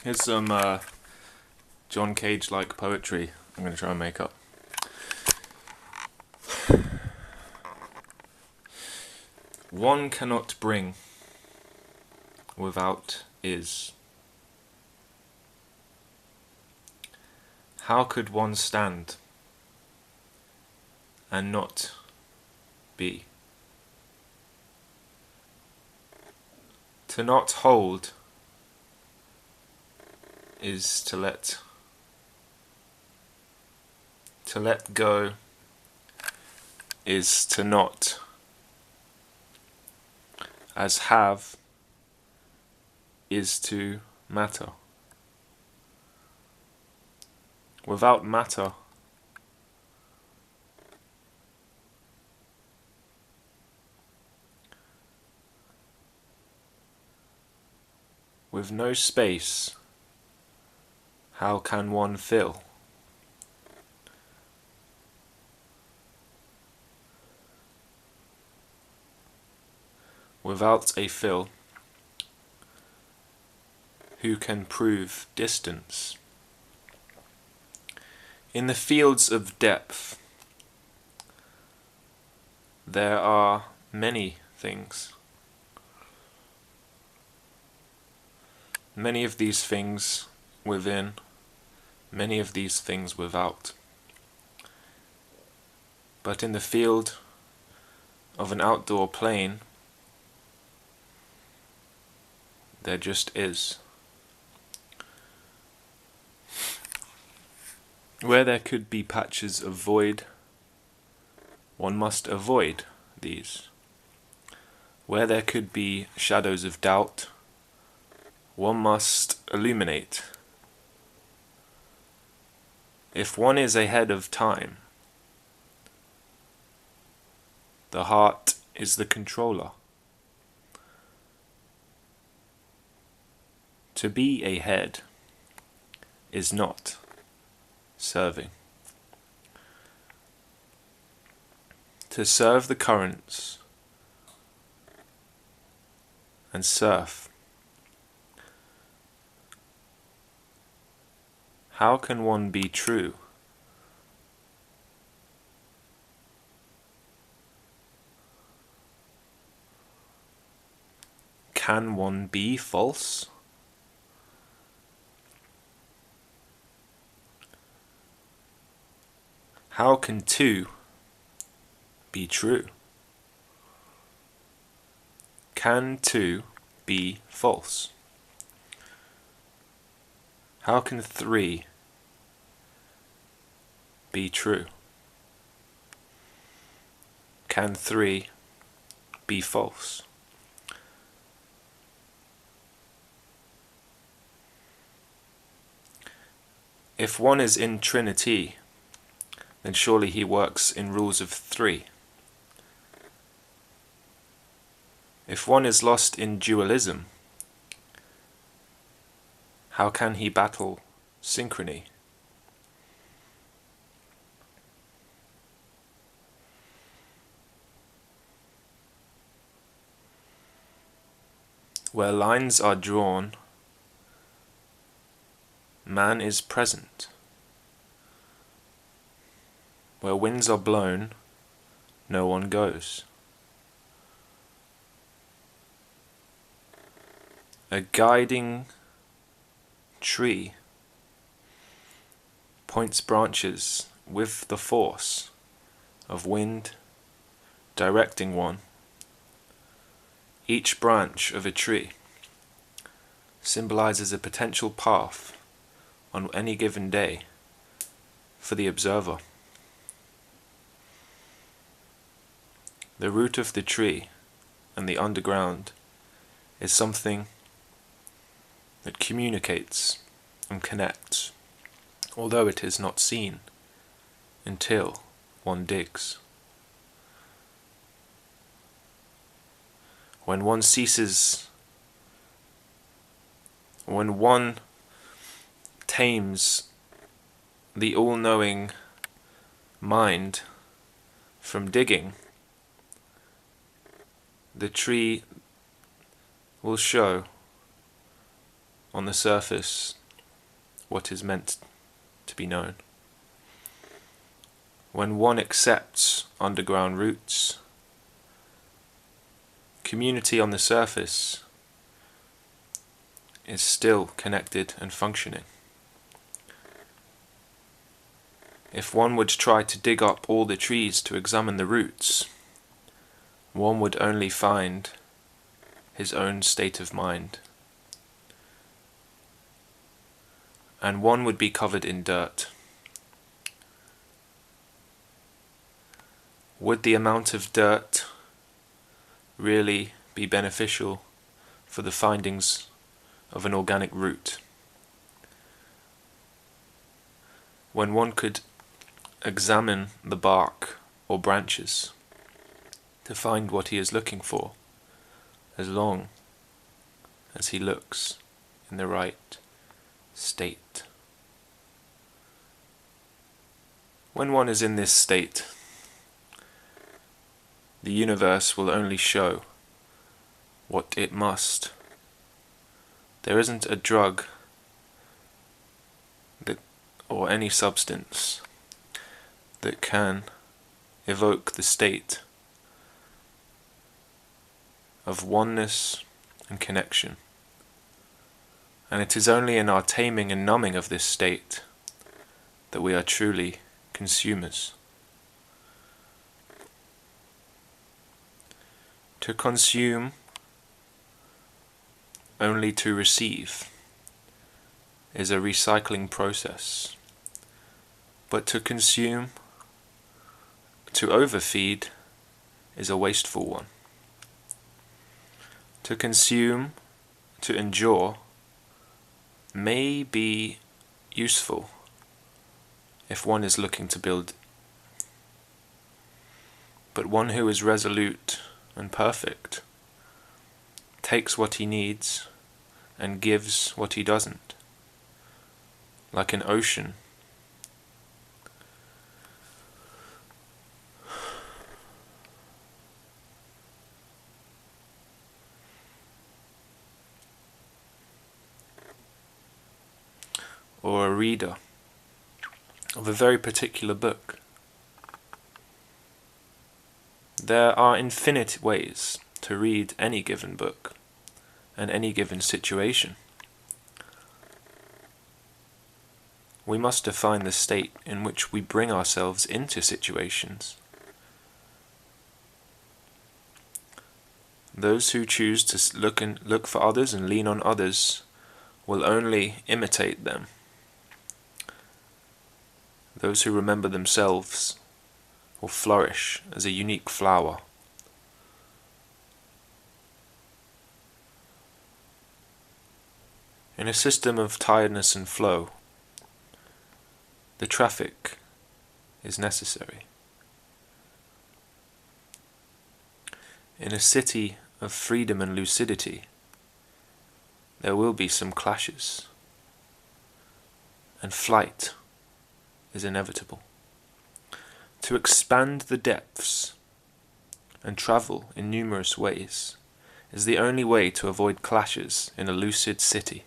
Here's some John Cage-like poetry I'm going to try and make up. One cannot bring without is. How could one stand and not be? To not hold is to let go is to not, as have is to matter. Without matter, with no space, how can one fill? Without a fill, who can prove distance? In the fields of depth, there are many things. Many of these things within, many of these things without. But in the field of an outdoor plane, there just is. Where there could be patches of void, one must avoid these. Where there could be shadows of doubt, one must illuminate. If one is ahead of time, the heart is the controller. To be ahead is not serving. To serve the currents and surf. How can one be true? Can one be false? How can two be true? Can two be false? How can three be true? Can three be false? If one is in Trinity, then surely he works in rules of three. If one is lost in dualism, how can he battle synchrony? Where lines are drawn, man is present. Where winds are blown, no one goes. A guiding tree points branches with the force of wind directing one. Each branch of a tree symbolizes a potential path on any given day for the observer. The root of the tree and the underground is something that communicates and connects, although it is not seen until one digs. When one tames the all-knowing mind from digging, the tree will show on the surface what is meant to be known. When one accepts underground roots, community on the surface is still connected and functioning. If one would try to dig up all the trees to examine the roots, one would only find his own state of mind. And one would be covered in dirt. Would the amount of dirt really be beneficial for the findings of an organic root? When one could examine the bark or branches to find what he is looking for, as long as he looks in the right state. When one is in this state, the universe will only show what it must. There isn't a drug or any substance that can evoke the state of oneness and connection. And it is only in our taming and numbing of this state that we are truly consumers. To consume only to receive is a recycling process. But to consume, to overfeed, is a wasteful one. To consume, to endure, may be useful if one is looking to build. But one who is resolute and perfect takes what he needs and gives what he doesn't, like an ocean. Or a reader of a very particular book. There are infinite ways to read any given book and any given situation. We must define the state in which we bring ourselves into situations. Those who choose to look for others and lean on others will only imitate them. Those who remember themselves will flourish as a unique flower. In a system of tiredness and flow, the traffic is necessary. In a city of freedom and lucidity, there will be some clashes, and flight is inevitable. To expand the depths and travel in numerous ways is the only way to avoid clashes in a lucid city.